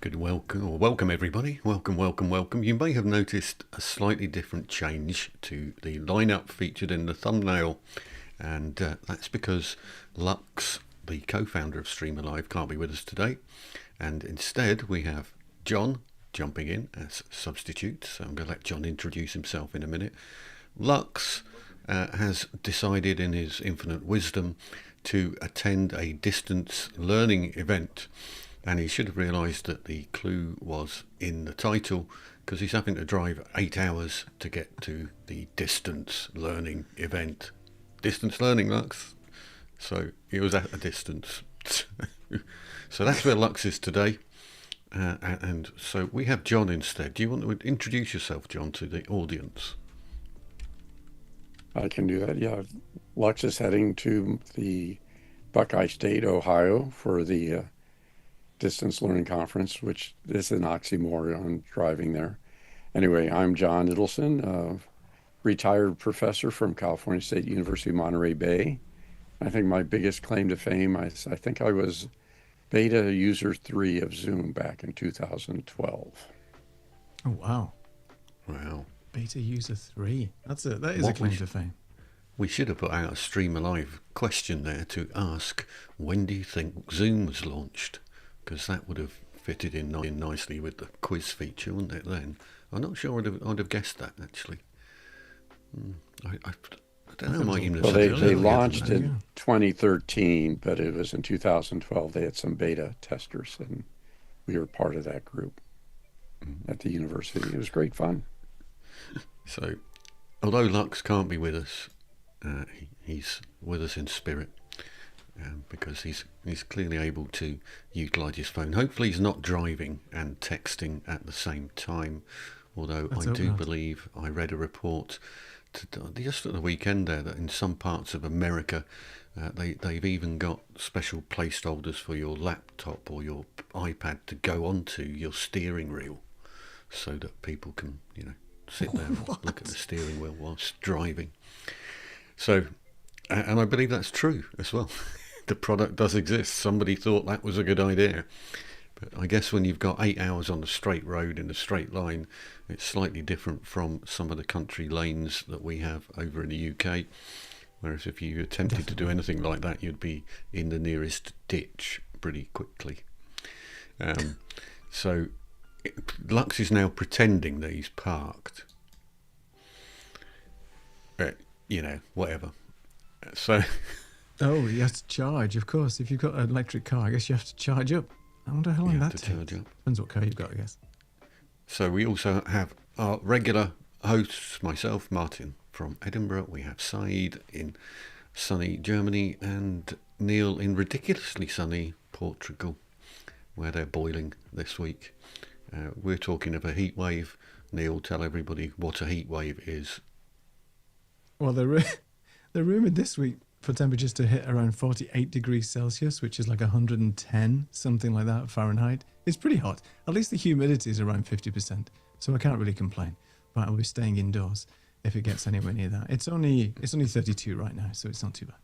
Good welcome everybody. Welcome. You may have noticed a slightly different change to the lineup featured in the thumbnail, and that's because Lux, the co-founder of StreamAlive, can't be with us today, and instead we have John jumping in as substitute. So I'm going to let John introduce himself in a minute. Lux has decided in his infinite wisdom to attend a distance learning event. And he should have realised that the clue was in the title, because he's having to drive 8 hours to get to the distance learning event. Distance learning, Lux. So he was at a distance. So that's where Lux is today. And so we have John instead. Do you want to introduce yourself, John, to the audience? I can do that, yeah. Lux is heading to the Buckeye State, Ohio for the distance learning conference, which is an oxymoron driving there. Anyway, I'm John Ittelson, retired professor from California State University, Monterey Bay. I think my biggest claim to fame, I think I was beta user 3 of Zoom back in 2012. Oh, wow. Wow. Beta user 3. That is a claim to fame. We should have put out a StreamAlive question there to ask, when do you think Zoom was launched? Because that would have fitted in nicely with the quiz feature, wouldn't it then? I'm not sure I'd have guessed that, actually. I don't know. Might even have they launched in 2013, but it was in 2012. They had some beta testers, and we were part of that group at the university. It was great fun. So, although Lux can't be with us, he's with us in spirit. Because he's clearly able to utilise his phone. Hopefully he's not driving and texting at the same time, although I do believe I read a report just at the weekend there that in some parts of America they've even got special placeholders for your laptop or your iPad to go onto your steering wheel, so that people can sit there and look at the steering wheel whilst driving. So, and I believe that's true as well. The product does exist. Somebody thought that was a good idea. But I guess when you've got 8 hours on the straight road in a straight line, it's slightly different from some of the country lanes that we have over in the UK. Whereas if you attempted to do anything like that, you'd be in the nearest ditch pretty quickly. So Lux is now pretending that he's parked. Whatever. So... Oh, you have to charge, of course. If you've got an electric car, I guess you have to charge up. I wonder how long that takes. Depends what car you've got, I guess. So we also have our regular hosts, myself, Martin from Edinburgh. We have Saeed in sunny Germany and Neil in ridiculously sunny Portugal, where they're boiling this week. We're talking of a heat wave. Neil, tell everybody what a heat wave is. Well, they're rumoured this week for temperatures to hit around 48 degrees Celsius, which is like 110, something like that, Fahrenheit. It's pretty hot. At least the humidity is around 50%, so I can't really complain. But I'll be staying indoors if it gets anywhere near that. It's only 32 right now, so it's not too bad.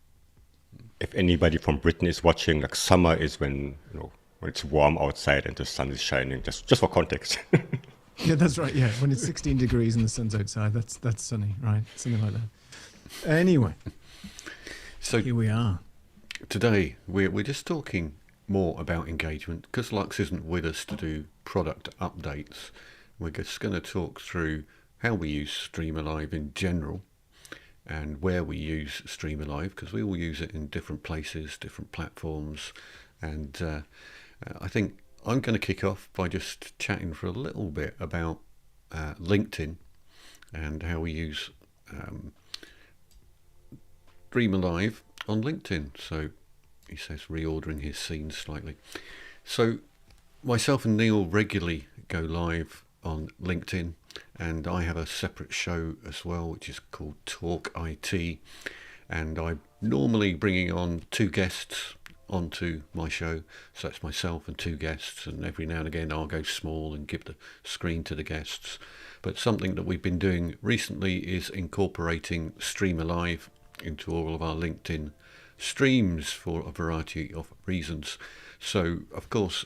If anybody from Britain is watching, like summer is when it's warm outside and the sun is shining. Just for context. Yeah, that's right. Yeah, when it's 16 degrees and the sun's outside, that's sunny, right? Something like that. Anyway. So here we are. Today we're just talking more about engagement, because Lux isn't with us to do product updates. We're just going to talk through how we use StreamAlive in general and where we use StreamAlive, because we all use it in different places, different platforms. And I think I'm going to kick off by just chatting for a little bit about LinkedIn and how we use StreamAlive on LinkedIn. So he says reordering his scenes slightly. So myself and Neil regularly go live on LinkedIn, and I have a separate show as well which is called Talk IT, and I'm normally bringing on 2 guests onto my show. So that's myself and 2 guests, and every now and again I'll go small and give the screen to the guests. But something that we've been doing recently is incorporating StreamAlive into all of our LinkedIn streams for a variety of reasons. So, of course,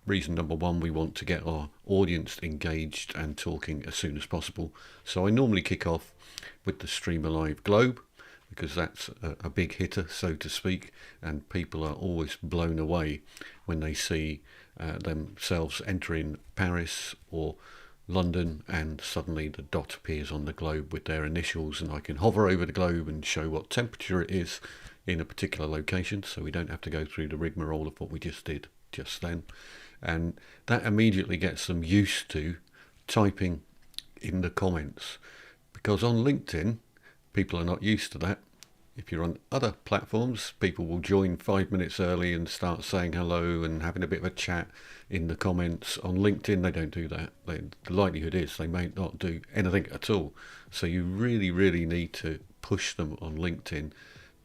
reason number one, we want to get our audience engaged and talking as soon as possible. So I normally kick off with the StreamAlive Globe, because that's a big hitter, so to speak, and people are always blown away when they see themselves entering Paris or London, and suddenly the dot appears on the globe with their initials, and I can hover over the globe and show what temperature it is in a particular location, so we don't have to go through the rigmarole of what we just did just then. And that immediately gets them used to typing in the comments, because on LinkedIn people are not used to that. If you're on other platforms, people will join 5 minutes early and start saying hello and having a bit of a chat in the comments. On LinkedIn they don't do that. The likelihood is they may not do anything at all. So you really need to push them on LinkedIn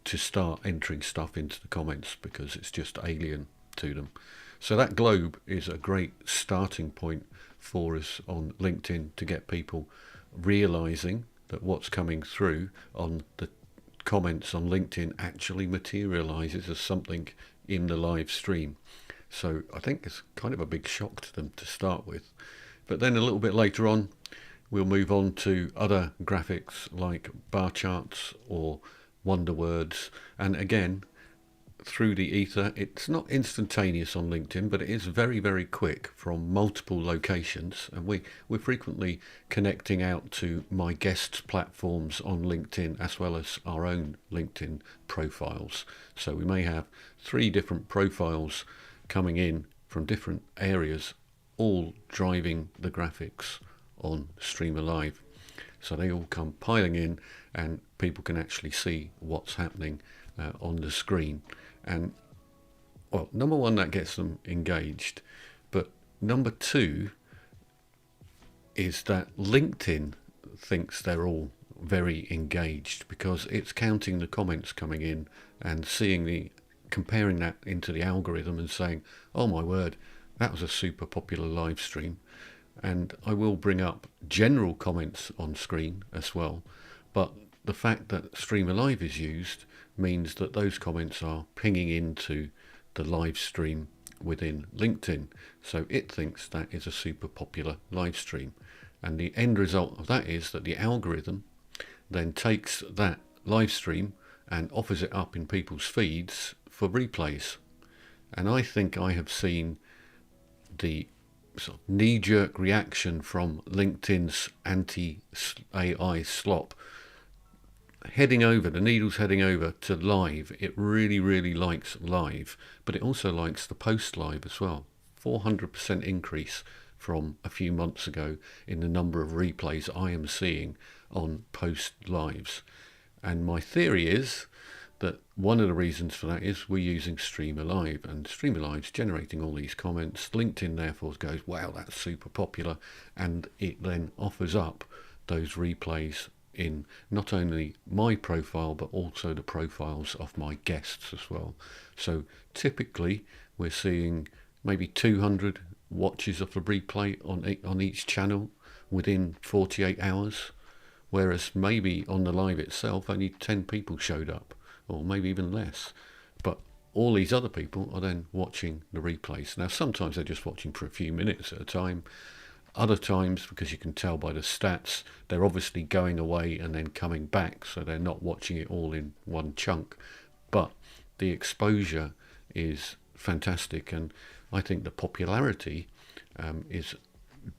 to start entering stuff into the comments, because it's just alien to them. So that globe is a great starting point for us on LinkedIn to get people realizing that what's coming through on the comments on LinkedIn actually materializes as something in the live stream. So I think it's kind of a big shock to them to start with. But then a little bit later on, we'll move on to other graphics like bar charts or wonder words. And again, through the ether, it's not instantaneous on LinkedIn, but it is very quick from multiple locations, and we're frequently connecting out to my guests' platforms on LinkedIn as well as our own LinkedIn profiles. So we may have 3 different profiles coming in from different areas, all driving the graphics on StreamAlive. So they all come piling in, and people can actually see what's happening on the screen. And, well, number one, that gets them engaged. But number 2 is that LinkedIn thinks they're all very engaged, because it's counting the comments coming in and comparing that into the algorithm and saying, oh my word, that was a super popular live stream. And I will bring up general comments on screen as well. But the fact that StreamAlive is used means that those comments are pinging into the live stream within LinkedIn. So it thinks that is a super popular live stream. And the end result of that is that the algorithm then takes that live stream and offers it up in people's feeds for replays. And I think I have seen the sort of knee-jerk reaction from LinkedIn's anti-AI slop the needle's heading over to live. It really likes live, but it also likes the post live as well. 400% increase from a few months ago in the number of replays I am seeing on post lives. And my theory is that one of the reasons for that is we're using StreamAlive, and StreamAlive's generating all these comments. LinkedIn therefore goes, wow, that's super popular, and it then offers up those replays in not only my profile but also the profiles of my guests as well. So typically we're seeing maybe 200 watches of a replay on each channel within 48 hours, whereas maybe on the live itself only 10 people showed up, or maybe even less. But all these other people are then watching the replays. Now sometimes they're just watching for a few minutes at a time. Other times, because you can tell by the stats, they're obviously going away and then coming back, so they're not watching it all in one chunk. But the exposure is fantastic, and I think the popularity is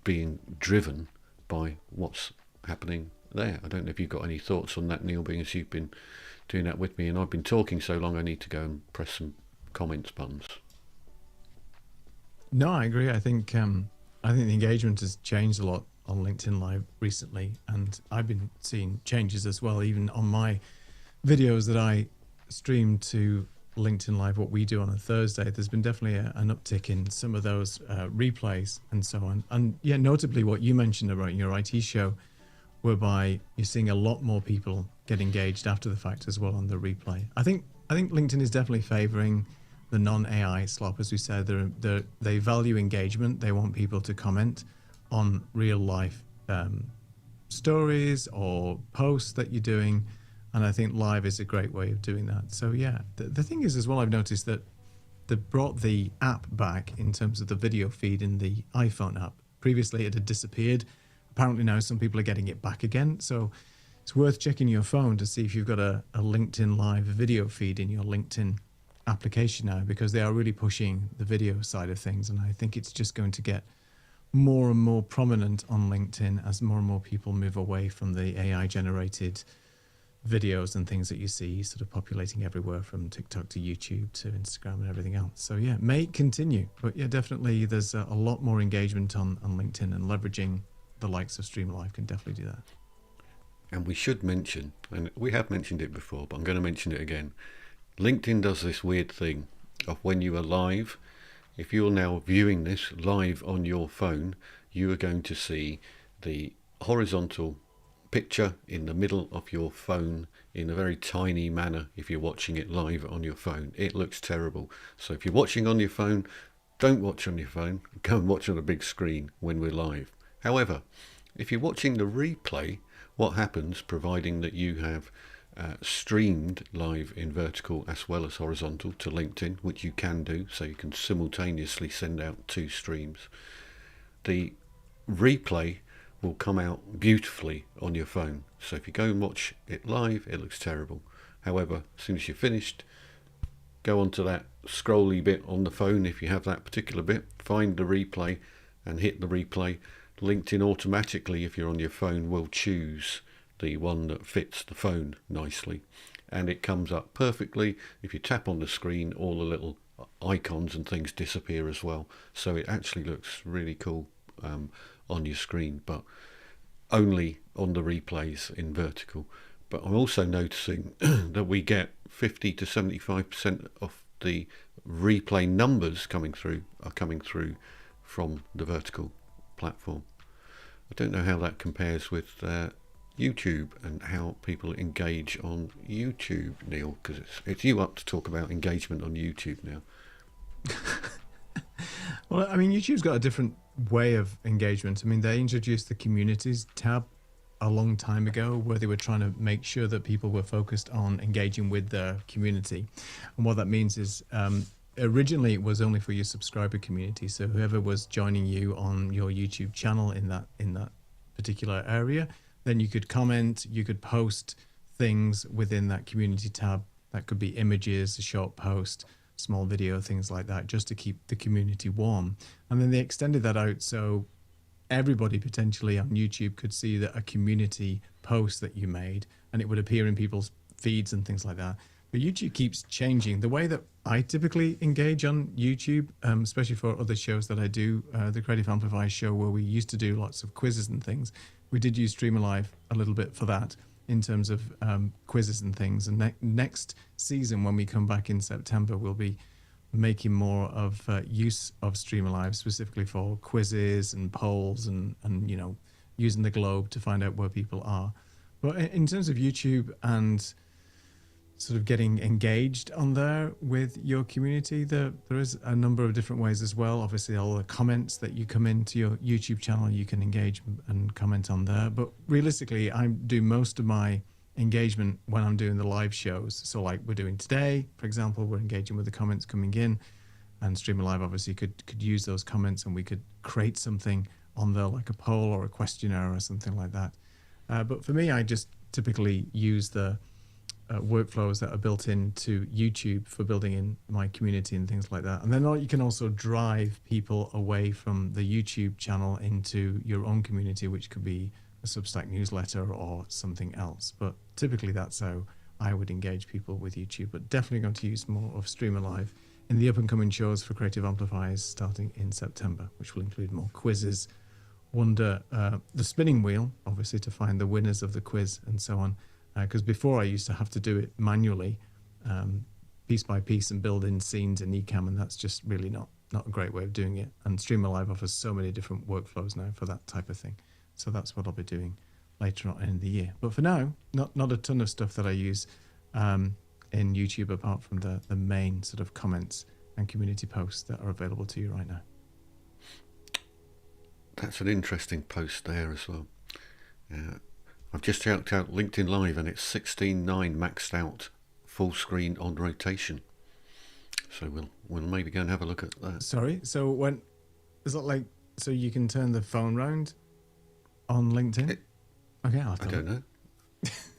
being driven by what's happening there. I don't know if you've got any thoughts on that, Neil, being as you've been doing that with me, and I've been talking so long I need to go and press some comments buttons. No, I agree. I think the engagement has changed a lot on LinkedIn Live recently, and I've been seeing changes as well, even on my videos that I stream to LinkedIn Live, what we do on a Thursday. There's been definitely an uptick in some of those replays and so on. And yeah, notably what you mentioned about your IT show, whereby you're seeing a lot more people get engaged after the fact as well on the replay. I think LinkedIn is definitely favoring the non-AI slop, as we said. They value engagement. They want people to comment on real life stories or posts that you're doing, and I think live is a great way of doing that. So yeah, the thing is as well, I've noticed that they brought the app back in terms of the video feed in the iPhone app. Previously, it had disappeared. Apparently now some people are getting it back again. So it's worth checking your phone to see if you've got a LinkedIn Live video feed in your LinkedIn application now, because they are really pushing the video side of things. And I think it's just going to get more and more prominent on LinkedIn as more and more people move away from the AI generated videos and things that you see sort of populating everywhere from TikTok to YouTube to Instagram and everything else. So yeah, may continue, but yeah, definitely there's a lot more engagement on LinkedIn, and leveraging the likes of StreamAlive can definitely do that. And we should mention, and we have mentioned it before, but I'm going to mention it again. LinkedIn does this weird thing of when you are live, if you're now viewing this live on your phone, you are going to see the horizontal picture in the middle of your phone in a very tiny manner. If you're watching it live on your phone, it looks terrible. So if you're watching on your phone, don't watch on your phone, go and watch on a big screen when we're live. However, if you're watching the replay, what happens, providing that you have streamed live in vertical as well as horizontal to LinkedIn, which you can do, so you can simultaneously send out 2 streams, the replay will come out beautifully on your phone. So if you go and watch it live, it looks terrible. However, as soon as you're finished, go onto that scrolly bit on the phone, if you have that particular bit, find the replay and hit the replay. LinkedIn automatically, if you're on your phone, will choose the one that fits the phone nicely, and it comes up perfectly. If you tap on the screen, all the little icons and things disappear as well, so it actually looks really cool on your screen, but only on the replays in vertical. But I'm also noticing that we get 50 to 75% of the replay numbers coming through from the vertical platform. I don't know how that compares with YouTube and how people engage on YouTube, Neil, because it's you up to talk about engagement on YouTube now. Well, I mean, YouTube's got a different way of engagement. I mean, they introduced the communities tab a long time ago, where they were trying to make sure that people were focused on engaging with their community. And what that means is, originally it was only for your subscriber community. So whoever was joining you on your YouTube channel in that particular area, then you could comment, you could post things within that community tab. That could be images, a short post, small video, things like that, just to keep the community warm. And then they extended that out so everybody potentially on YouTube could see that a community post that you made, and it would appear in people's feeds and things like that. But YouTube keeps changing. The way that I typically engage on YouTube, especially for other shows that I do, the Creative Amplifiers show, where we used to do lots of quizzes and things, we did use StreamAlive a little bit for that in terms of quizzes and things. And next season, when we come back in September, we'll be making more of use of StreamAlive specifically for quizzes and polls and you know, using the globe to find out where people are. But in terms of YouTube and sort of getting engaged on there with your community, there is a number of different ways as well. Obviously, all the comments that you come into your YouTube channel, you can engage and comment on there. But realistically, I do most of my engagement when I'm doing the live shows. So like we're doing today, for example, we're engaging with the comments coming in, and StreamAlive obviously could use those comments, and we could create something on there like a poll or a questionnaire or something like that. But for me, I just typically use the workflows that are built into YouTube for building in my community and things like that. And then you can also drive people away from the YouTube channel into your own community, which could be a Substack newsletter or something else. But typically that's how I would engage people with YouTube, but definitely going to use more of StreamAlive in the up and coming shows for Creative Amplifiers starting in September, which will include more quizzes, the spinning wheel, obviously, to find the winners of the quiz and so on. Because before I used to have to do it manually, piece by piece, and build in scenes in Ecamm, and that's just really not a great way of doing it. And StreamAlive offers so many different workflows now for that type of thing. So that's what I'll be doing later on in the year. But for now, not a ton of stuff that I use in YouTube apart from the main sort of comments and community posts that are available to you right now. That's an interesting post there as well. I've just checked out LinkedIn Live, and it's 16:9 maxed out full screen on rotation. So we'll maybe go and have a look at that. Sorry. So when is it like? So you can turn the phone round on LinkedIn? Okay, I'll have to I don't know.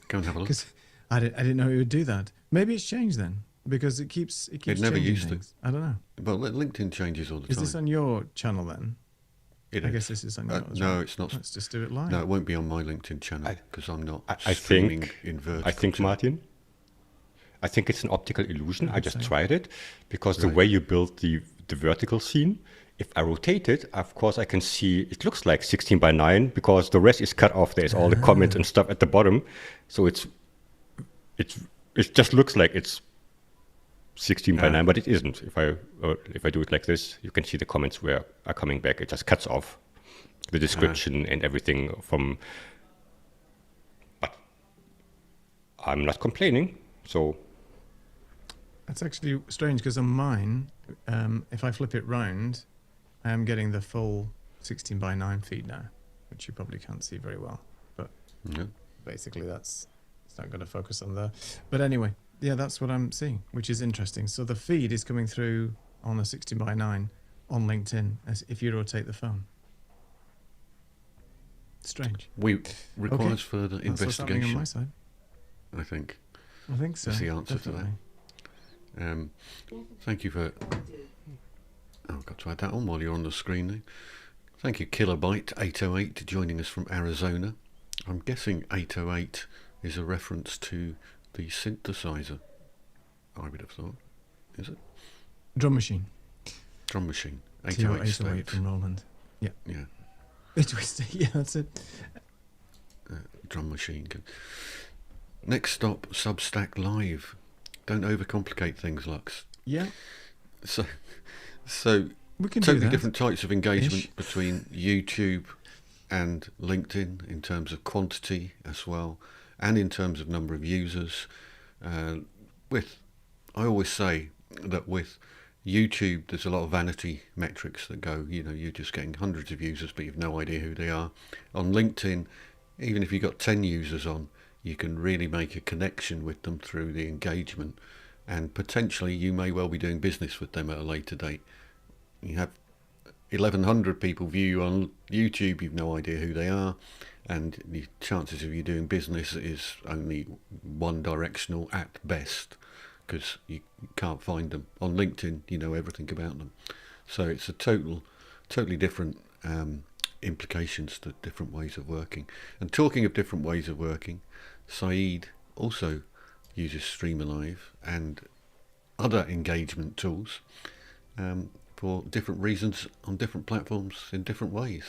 Go and have a look. Because I didn't know it would do that. Maybe it's changed then, because it keeps It never changing used things. I don't know. Well, LinkedIn changes all the time. Is this on your channel then? It I is. guess this is on yours. No, right? it's not. Let's just do it live. No, it won't be on my LinkedIn channel because I'm not I streaming think, in vertical. I think, channel. Martin, I think it's an optical illusion. I just so. tried it because the Right. way you build the vertical scene, if I rotate it, of course, I can see it looks like 16 by 9 because the rest is cut off. There's all the comments and stuff at the bottom. So it just looks like it's 16 by 9, but it isn't. If I do it like this, you can see the comments where are coming back. It just cuts off the description and everything from. But I'm not complaining. So That's actually strange because on mine, if I flip it round, I am getting the full 16 by 9 feed now, which you probably can't see very well. But Yeah. basically it's not going to focus on there. But anyway, yeah, that's what I'm seeing, which is interesting. So the feed is coming through on a 16 by 9 on LinkedIn as if you rotate the phone. Strange. Requires further That's what's happening on investigation. my side. I think I think so. that's the answer definitely. to that. Thank you for. Oh, I've got to add that on while you're on the screen now. Thank you, Kilobyte808, joining us from Arizona. I'm guessing 808 is a reference to the synthesizer. I would have thought. Is it? Drum machine. Drum machine. TR 808 808 state. from Roland. Yeah. Yeah. Yeah, that's it. Drum machine. Good. Next stop, Substack Live. Don't overcomplicate things, Lux. Yeah. So We can do totally that. different types of engagement Ish. between YouTube and LinkedIn in terms of quantity as well, and in terms of number of users. I always say that with YouTube, there's a lot of vanity metrics that go, you're just getting hundreds of users, but you've no idea who they are. On LinkedIn, even if you've got 10 users on, you can really make a connection with them through the engagement, and potentially you may well be doing business with them at a later date. You have 1,100 people view you on YouTube, you've no idea who they are, and the chances of you doing business is only one directional at best, because you can't find them. On LinkedIn, you know everything about them. So it's a totally different implications to different ways of working. And talking of different ways of working, Saeed also uses StreamAlive and other engagement tools for different reasons on different platforms in different ways.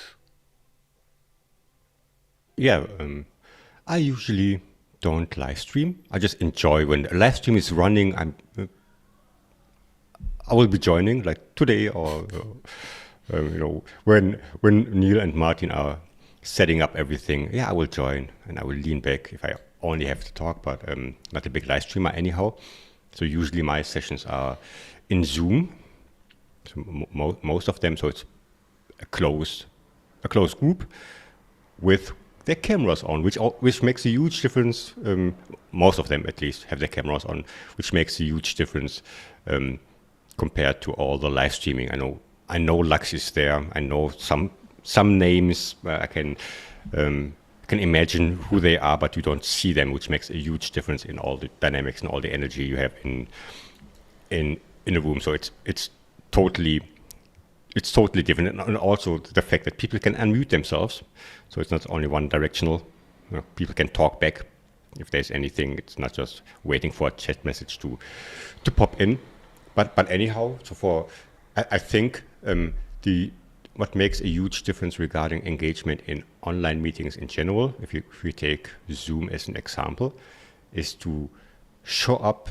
yeah, I usually don't live stream. I just enjoy when the live stream is running. I will be joining like today or when Neil and Martin are setting up everything. Yeah, I will join and I will lean back if I only have to talk. But not a big live streamer anyhow. So usually my sessions are in Zoom. So most of them. So it's a close group with their cameras on, which makes a huge difference. Most of them, at least, have their cameras on, which makes a huge difference compared to all the live streaming. I know Lux is there. I know some names. I can imagine who they are, but you don't see them, which makes a huge difference in all the dynamics and all the energy you have in a room. So it's totally different, and also the fact that people can unmute themselves, so it's not only one directional. People can talk back if there's anything. It's not just waiting for a chat message to pop in. But anyhow, so I think what makes a huge difference regarding engagement in online meetings in general, if we take Zoom as an example, is to show up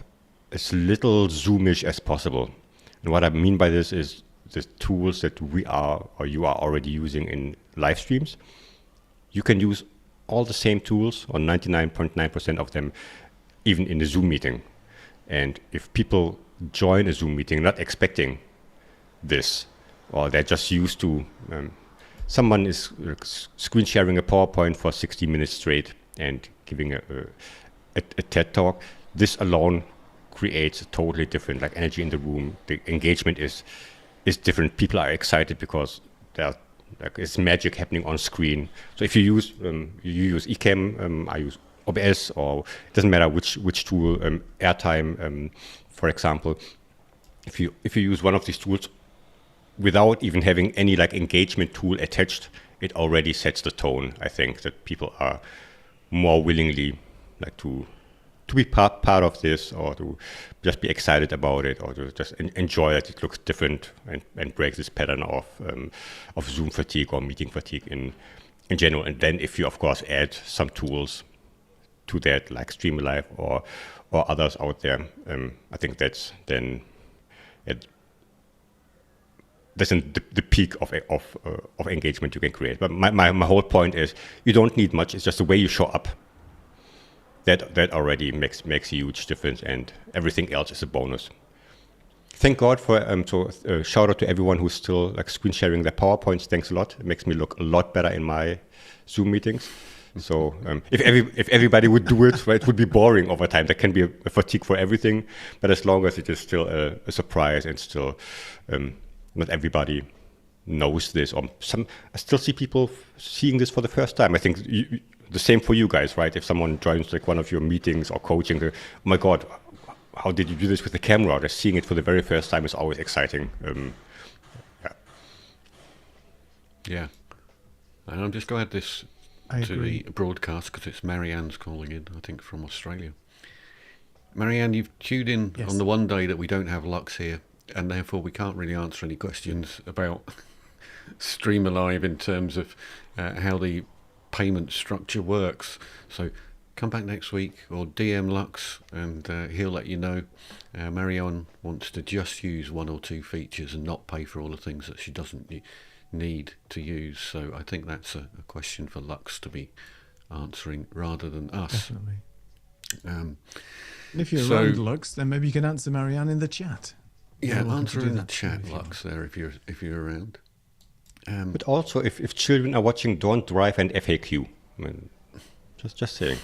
as little Zoomish as possible. And what I mean by this is the tools that you are already using in live streams. You can use all the same tools, or 99.9% of them, even in the Zoom meeting. And if people join a Zoom meeting not expecting this, or they're just used to someone is screen sharing a PowerPoint for 60 minutes straight and giving a TED talk, this alone creates a totally different like energy in the room. The engagement is different. People are excited because there's like it's magic happening on screen. So if you use Ecamm, I use OBS, or it doesn't matter which tool, Airtime, for example. If you use one of these tools without even having any like engagement tool attached, it already sets the tone. I think that people are more willingly like to be part of this, or to just be excited about it, or to just enjoy that it looks different and breaks this pattern of Zoom fatigue or meeting fatigue in general. And then if you of course add some tools to that, like StreamAlive or others out there, I think that's then the peak of engagement you can create. But my whole point is you don't need much. It's just the way you show up. That already makes a huge difference, and everything else is a bonus. Thank God for shout out to everyone who's still like screen sharing their PowerPoints. Thanks a lot. It makes me look a lot better in my Zoom meetings. So if everybody would do it, right, it would be boring over time. There can be a fatigue for everything, but as long as it is still a surprise, and still not everybody knows this, or I still see people seeing this for the first time. I think the same for you guys, right? If someone joins like one of your meetings or coaching, oh my God, how did you do this with the camera? Just seeing it for the very first time is always exciting. Yeah. And I'm just going to add this to the broadcast because it's Marianne's calling in, I think, from Australia. Marianne, you've tuned in on the one day that we don't have Lux here, and therefore we can't really answer any questions about StreamAlive in terms of how the payment structure works. So come back next week or DM Lux and he'll let you know. Marianne wants to just use one or two features and not pay for all the things that she doesn't need to use. So I think that's a question for Lux to be answering rather than us. Definitely. And if you're around, Lux, then maybe you can answer Marianne in the chat. Yeah, answer in the chat, Lux, there if you're around. But also, if children are watching, don't drive an FAQ. I mean, just saying,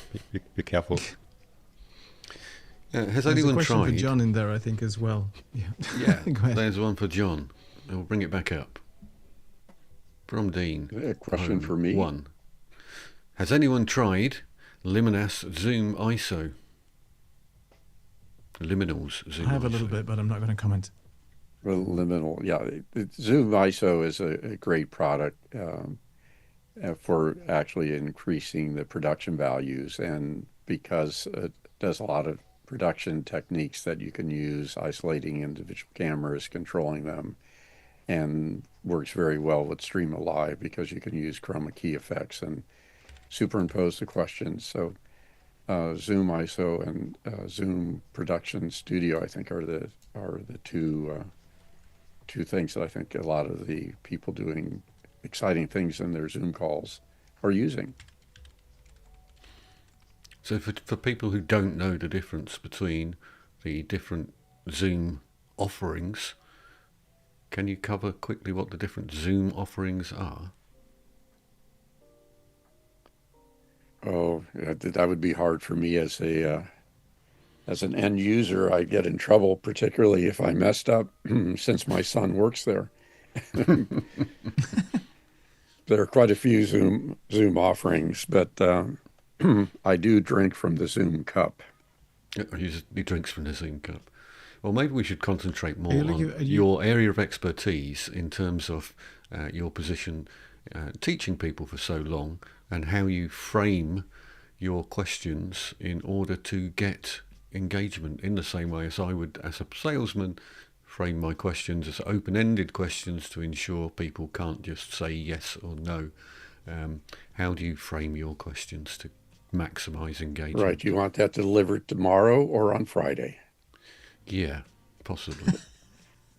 be careful. Has there's anyone a question tried? for John in there, I think, as well. Yeah, there's one for John. We'll bring it back up. From Dean. A question for me. 1. Has anyone tried Liminas Zoom ISO? Liminals Zoom I have ISO. a little bit, but I'm not going to comment. Well, liminal, yeah. Zoom ISO is a great product for actually increasing the production values, and because it does a lot of production techniques that you can use, isolating individual cameras, controlling them, and works very well with StreamAlive because you can use chroma key effects and superimpose the questions. So Zoom ISO and Zoom Production Studio, I think, are the two things that I think a lot of the people doing exciting things in their Zoom calls are using. So for people who don't know the difference between the different Zoom offerings, can you cover quickly what the different Zoom offerings are? Oh, that would be hard for me as an end user. I'd get in trouble, particularly if I messed up, since my son works there. There are quite a few Zoom offerings, but I do drink from the Zoom cup. He drinks from the Zoom cup. Well, maybe we should concentrate more on your area of expertise in terms of your position teaching people for so long, and how you frame your questions in order to get engagement in the same way as I would, as a salesman, frame my questions as open-ended questions to ensure people can't just say yes or no. How do you frame your questions to maximize engagement? Right. You want that delivered tomorrow or on Friday? Yeah, possibly.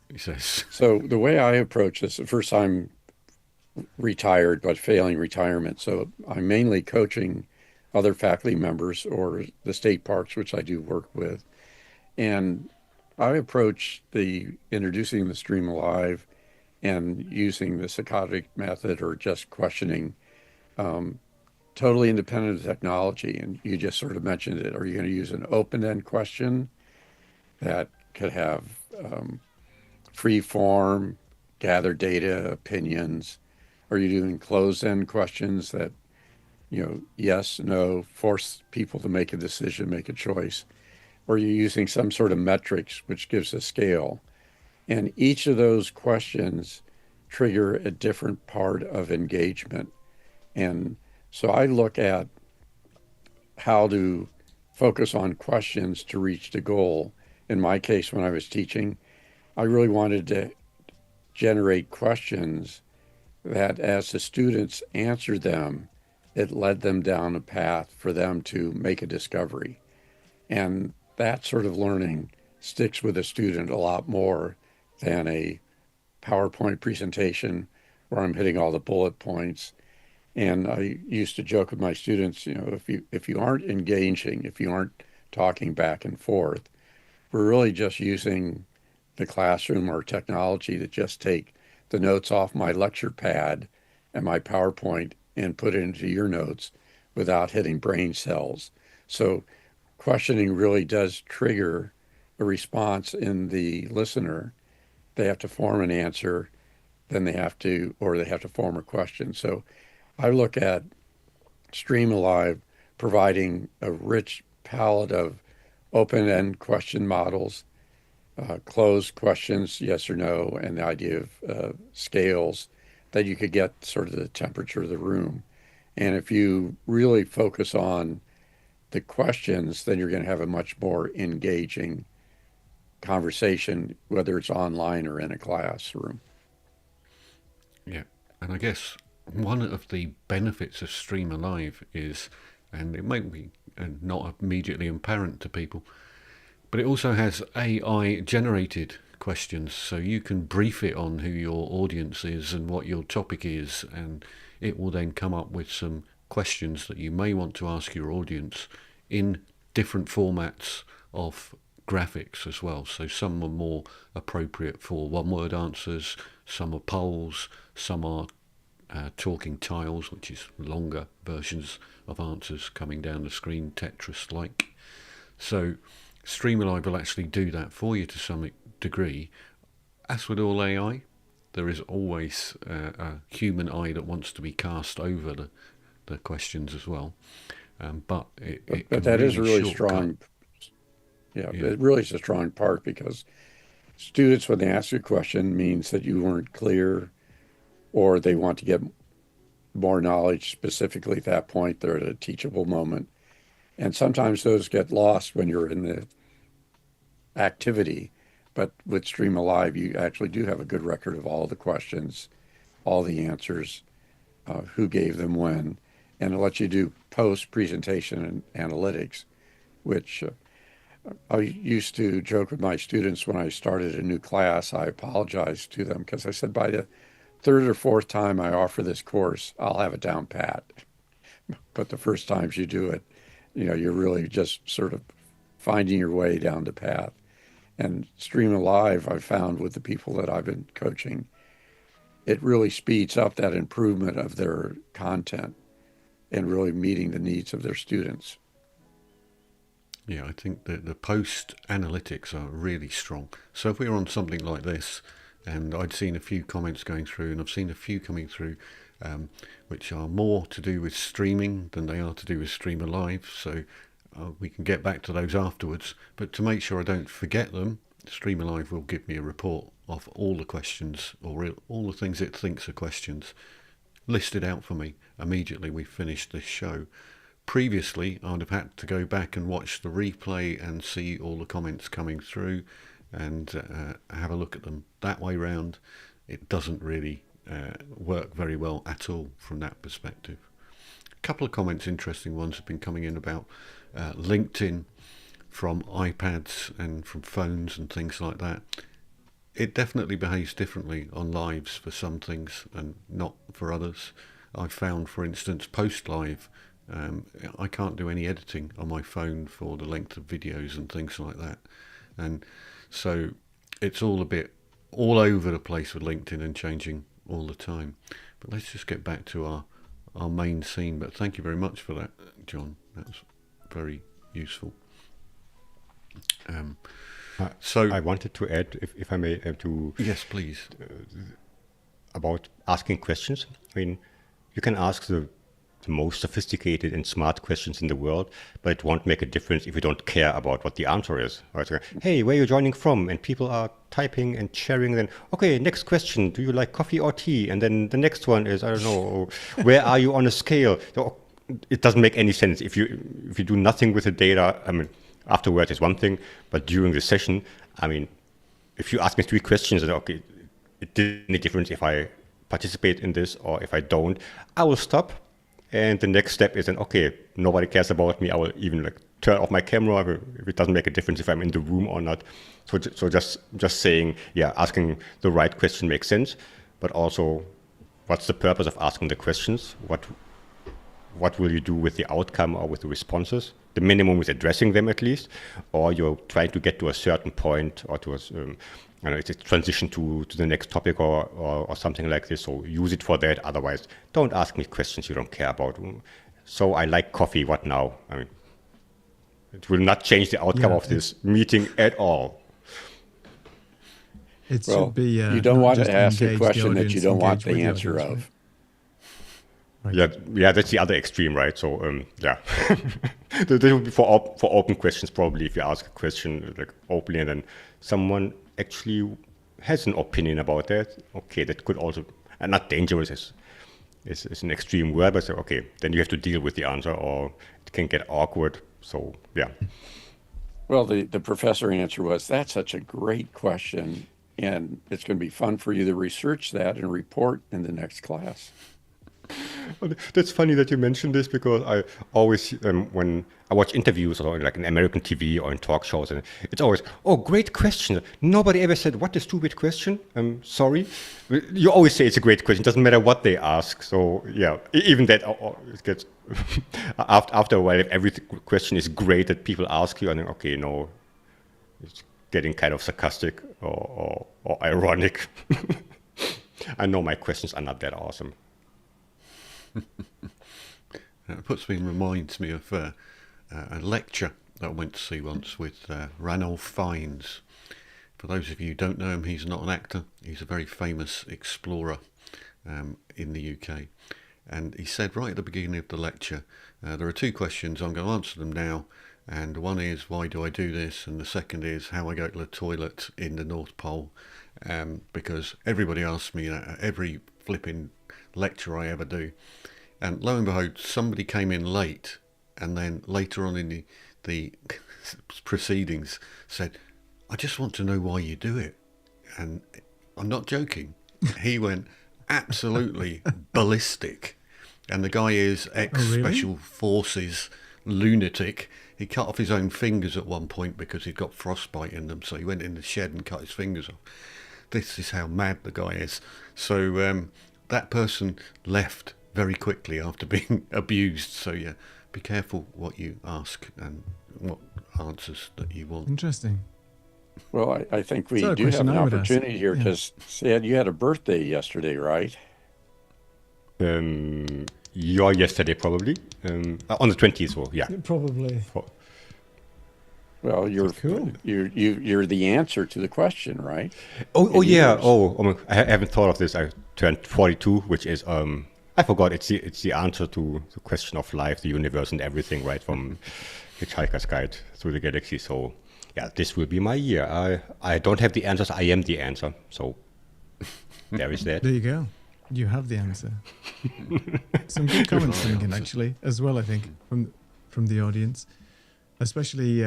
He says. So the way I approach this, first, I'm retired but failing retirement, so I'm mainly coaching other faculty members or the state parks, which I do work with, and I approach introducing the StreamAlive and using the Saddouk method or just questioning, totally independent of technology. And you just sort of mentioned it. Are you going to use an open-end question that could have free form, gather data, opinions? Are you doing closed-end questions that, yes, no, force people to make a decision, make a choice? Or are you using some sort of metrics which gives a scale? And each of those questions trigger a different part of engagement. And so I look at how to focus on questions to reach the goal. In my case, when I was teaching, I really wanted to generate questions that as the students answered them, it led them down a path for them to make a discovery. And that sort of learning sticks with a student a lot more than a PowerPoint presentation where I'm hitting all the bullet points. And I used to joke with my students, if you aren't engaging, if you aren't talking back and forth, we're really just using the classroom or technology to just take the notes off my lecture pad and my PowerPoint and put it into your notes without hitting brain cells. So questioning really does trigger a response in the listener. They have to form an answer, then they have to form a question. So I look at StreamAlive providing a rich palette of open-end question models, closed questions, yes or no, and the idea of scales that you could get sort of the temperature of the room. And if you really focus on the questions, then you're going to have a much more engaging conversation, whether it's online or in a classroom. Yeah, and I guess one of the benefits of StreamAlive is, and it might be not immediately apparent to people, but it also has AI generated questions, so you can brief it on who your audience is and what your topic is, and it will then come up with some questions that you may want to ask your audience in different formats of graphics as well. So some are more appropriate for one-word answers, some are polls, some are talking tiles, which is longer versions of answers coming down the screen, Tetris-like. So StreamAlive will actually do that for you to some degree. As with all AI, there is always a human eye that wants to be cast over the questions as well. But that is a really strong, it really is a strong part, because students, when they ask you a question, means that you weren't clear or they want to get more knowledge specifically at that point. They're at a teachable moment. And sometimes those get lost when you're in the activity. But with StreamAlive, you actually do have a good record of all the questions, all the answers, who gave them when, and it lets you do post-presentation analytics, which I used to joke with my students when I started a new class. I apologized to them because I said, by the third or fourth time I offer this course, I'll have it down pat. But the first times you do it, you're really just sort of finding your way down the path. And StreamAlive, I've found with the people that I've been coaching, it really speeds up that improvement of their content and really meeting the needs of their students. Yeah, I think that the post analytics are really strong. So if we were on something like this, and I'd seen a few comments going through, and I've seen a few coming through, which are more to do with streaming than they are to do with StreamAlive. So we can get back to those afterwards. But to make sure I don't forget them, StreamAlive will give me a report of all the questions, or all the things it thinks are questions, listed out for me immediately we finished this show. Previously, I would have had to go back and watch the replay and see all the comments coming through and have a look at them. That way round, it doesn't really work very well at all from that perspective. A couple of comments, interesting ones, have been coming in about LinkedIn from iPads and from phones and things like that. It definitely behaves differently on lives for some things and not for others. I've found, for instance, post live, I can't do any editing on my phone for the length of videos and things like that. And so it's all a bit all over the place with LinkedIn and changing all the time. But let's just get back to our main scene. But thank you very much for that, John. That's very useful. So I wanted to add, if I may, to yes, please. about asking questions. I mean, you can ask the most sophisticated and smart questions in the world, but it won't make a difference if you don't care about what the answer is. Right? So, hey, where are you joining from? And people are typing and sharing. Then, okay, next question: do you like coffee or tea? And then the next one is, I don't know, where are you on a scale? So it doesn't make any sense if you do nothing with the data. I mean, afterwards is one thing, but during the session, I mean, if you ask me 3 questions, then okay, it didn't make a difference if I participate in this or if I don't. I will stop. And the next step is then, okay, nobody cares about me. I will even like turn off my camera if it doesn't make a difference if I'm in the room or not. So just saying, yeah, asking the right question makes sense, but also what's the purpose of asking the questions? What will you do with the outcome or with the responses? The minimum is addressing them at least, or you're trying to get to a certain point or to a I know, it's a transition to the next topic or something like this. So use it for that. Otherwise, don't ask me questions you don't care about. So I like coffee. What now? I mean, it will not change the outcome of this meeting at all. It should be. You don't not want just to ask a engage the question that audience, you don't want engage with the answer audience, of. right? Yeah, that's the other extreme, right? So yeah, that would be for open questions probably. If you ask a question like openly and then someone actually has an opinion about that, okay, that could also, and not dangerous is an extreme word, but so, okay, then you have to deal with the answer or it can get awkward. So yeah. Well, the professor answer was, that's such a great question, and it's going to be fun for you to research that and report in the next class. That's funny that you mentioned this because I always, when I watch interviews or like in American TV or in talk shows, and it's always, oh, great question. Nobody ever said, what a stupid question. I'm sorry. You always say it's a great question. It doesn't matter what they ask. So yeah, even that it gets after a while, if every question is great that people ask you, and then, okay, no, it's getting kind of sarcastic or ironic. I know my questions are not that awesome. Reminds me of a lecture that I went to see once with Ranulph Fiennes. For those of you who don't know him, he's not an actor. He's a very famous explorer in the UK. And he said right at the beginning of the lecture, there are 2 questions, I'm going to answer them now. And one is, why do I do this? And the second is, how I go to the toilet in the North Pole. Because everybody asks me that at every flipping lecture I ever do. And lo and behold, somebody came in late, and then later on in the proceedings said, I just want to know why you do it. And I'm not joking. He went absolutely ballistic. And the guy is ex-special forces lunatic. He cut off his own fingers at one point because he'd got frostbite in them. So he went in the shed and cut his fingers off. This is how mad the guy is. So that person left very quickly after being abused. So yeah, be careful what you ask and what answers that you want. Interesting. Well, I think we do have an opportunity here because, Sad, you had a birthday yesterday, right? Your yesterday probably on the 20th. So yeah, probably. Well, you're the answer to the question, right? Oh yeah. I haven't thought of this. I turned 42, which is I forgot. It's the answer to the question of life, the universe, and everything, right? From Hitchhiker's Guide Through the Galaxy. So yeah, this will be my year. I don't have the answers. I am the answer. So there is that. There you go. You have the answer. Some good comments thinking actually as well. I think from the audience, especially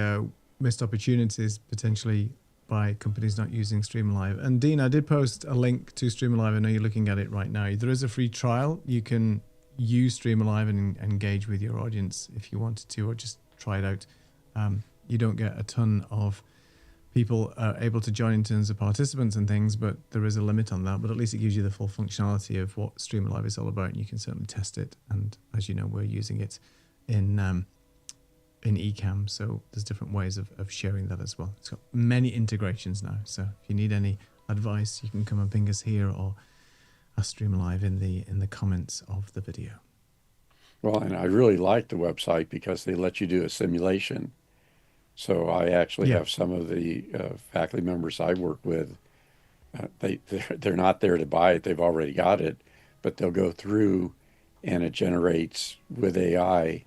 missed opportunities potentially by companies not using StreamAlive. And Dean, I did post a link to StreamAlive. I know you're looking at it right now. There is a free trial. You can use StreamAlive and engage with your audience if you wanted to, or just try it out. You don't get a ton of people able to join in terms of participants and things, but there is a limit on that. But at least it gives you the full functionality of what StreamAlive is all about, and you can certainly test it. And as you know, we're using it in Ecamm, so there's different ways of sharing that as well. It's got many integrations now, so if you need any advice, you can come and ping us here or ask StreamAlive in the comments of the video. Well, and I really like the website because they let you do a simulation So I actually Yeah. have some of the faculty members I work with. They're not there to buy it; they've already got it, but they'll go through, and it generates with AI,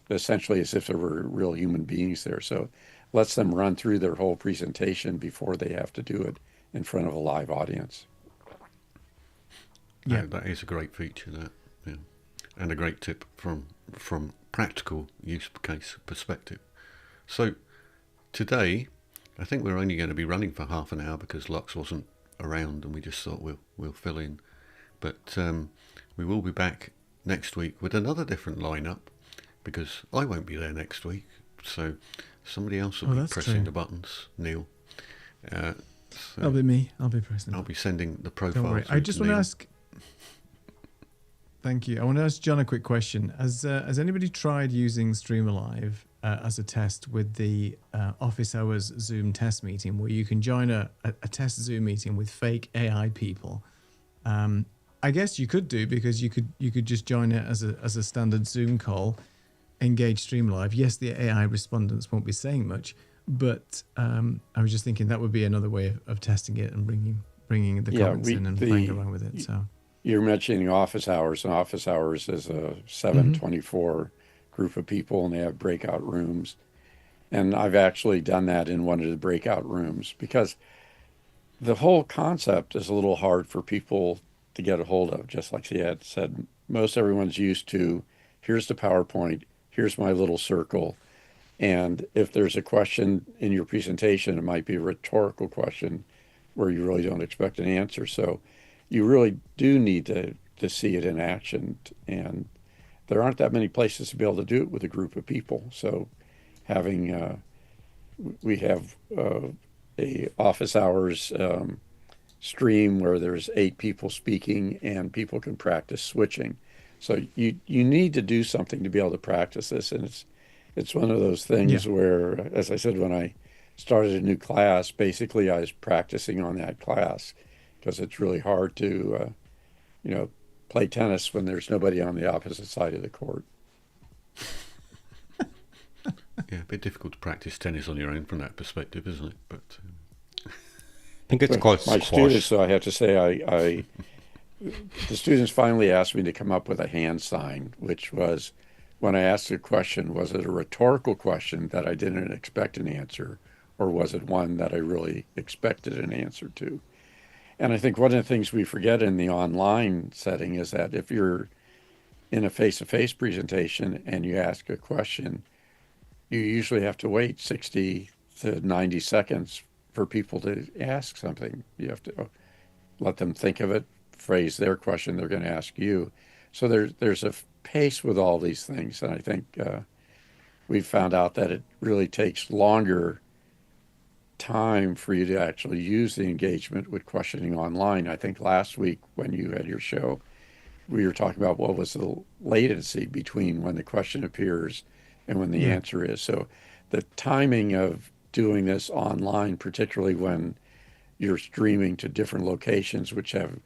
essentially as if there were real human beings there. So lets them run through their whole presentation before they have to do it in front of a live audience. Yeah. That is a great feature, that, yeah, and a great tip from practical use case perspective. So today, I think we're only going to be running for half an hour because Lux wasn't around, and we just thought we'll fill in. But we will be back next week with another different lineup, because I won't be there next week. So somebody else will be pressing the buttons. Neil. So That'll be me. I'll be pressing. I'll be sending the profile. Don't worry. I just want to ask. Thank you. I want to ask John a quick question. Has anybody tried using StreamAlive as a test with the office hours Zoom test meeting, where you can join a test Zoom meeting with fake AI people? I guess you could do, because you could just join it as a standard Zoom call, engage StreamAlive. Yes, the AI respondents won't be saying much, but I was just thinking that would be another way of testing it and bringing the comments in and playing around with it. So you're mentioning office hours, and office hours is a 724 group of people, and they have breakout rooms. And I've actually done that in one of the breakout rooms, because the whole concept is a little hard for people to get a hold of. Just like he had said, most everyone's used to, here's the PowerPoint, here's my little circle. And if there's a question in your presentation, it might be a rhetorical question where you really don't expect an answer. So you really do need to see it in action. And there aren't that many places to be able to do it with a group of people. So having, we have a office hours stream where there's 8 people speaking, and people can practice switching. So you need to do something to be able to practice this. And it's one of those things where, as I said, when I started a new class, basically I was practicing on that class, because it's really hard to, play tennis when there's nobody on the opposite side of the court. Yeah, a bit difficult to practice tennis on your own from that perspective, isn't it? But I think it's called my squash. students, so I have to say, the students finally asked me to come up with a hand sign, which was, when I asked a question, was it a rhetorical question that I didn't expect an answer, or was it one that I really expected an answer to? And I think one of the things we forget in the online setting is that if you're in a face-to-face presentation and you ask a question, you usually have to wait 60 to 90 seconds for people to ask something. You have to let them think of it, phrase their question they're going to ask you. So there's a pace with all these things. And I think we've found out that it really takes longer time for you to actually use the engagement with questioning online. I think last week when you had your show, we were talking about what was the latency between when the question appears and when the answer is. So the timing of doing this online, particularly when you're streaming to different locations, which have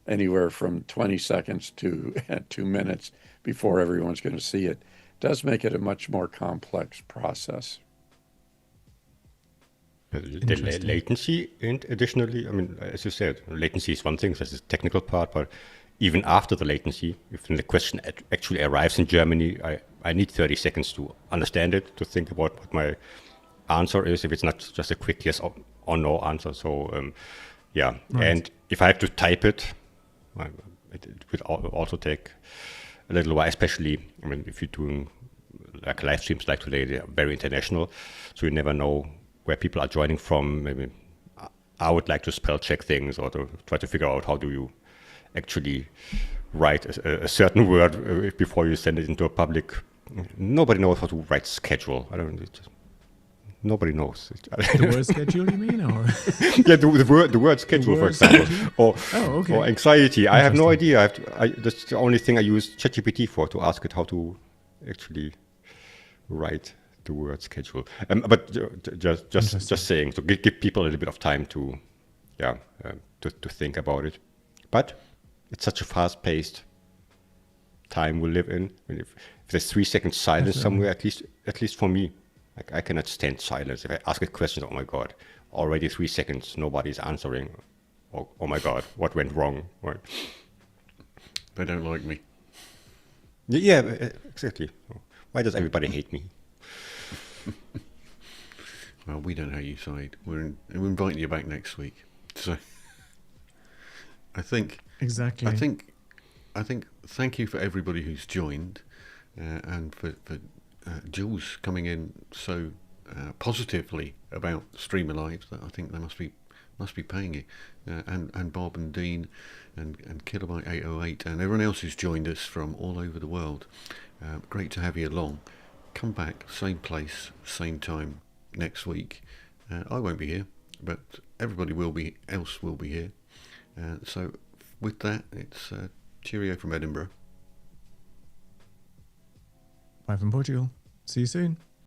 anywhere from 20 seconds to 2 minutes before everyone's going to see it, does make it a much more complex process. The latency, and additionally, I mean, as you said, latency is one thing, that's the technical part, but even after the latency, if the question actually arrives in Germany, I need 30 seconds to understand it, to think about what my answer is, if it's not just a quick yes or no answer. So, right. And if I have to type it, it would also take a little while, especially, I mean, if you're doing like live streams like today, they're very international, so you never know where people are joining from. Maybe I would like to spell check things, or to try to figure out how do you actually write a certain word before you send it into a public. Nobody knows how to write schedule. Nobody knows. The word schedule, you mean, or yeah, the word schedule, for example, or anxiety. I have no idea. That's the only thing I use ChatGPT for, to ask it how to actually write the word schedule. But just saying, so give people a little bit of time to think about it. But it's such a fast-paced time we live in. I mean, if there's 3 seconds silence somewhere, at least for me, like I cannot stand silence. If I ask a question, oh my God, already 3 seconds, nobody's answering. Oh my God, what went wrong? Right. They don't like me. Yeah, exactly. Why does everybody hate me? Well, we don't hate you, Saeed. We're inviting you back next week. So I think Exactly. I think thank you for everybody who's joined, and for Jules coming in so positively about StreamAlive. That I think they must be paying you, and Bob and Dean and Kilobyte 808 and everyone else who's joined us from all over the world. Great to have you along. Come back, same place, same time next week. I won't be here, but everybody else will be here. So with that, it's cheerio from Edinburgh. Bye from Portugal. See you soon.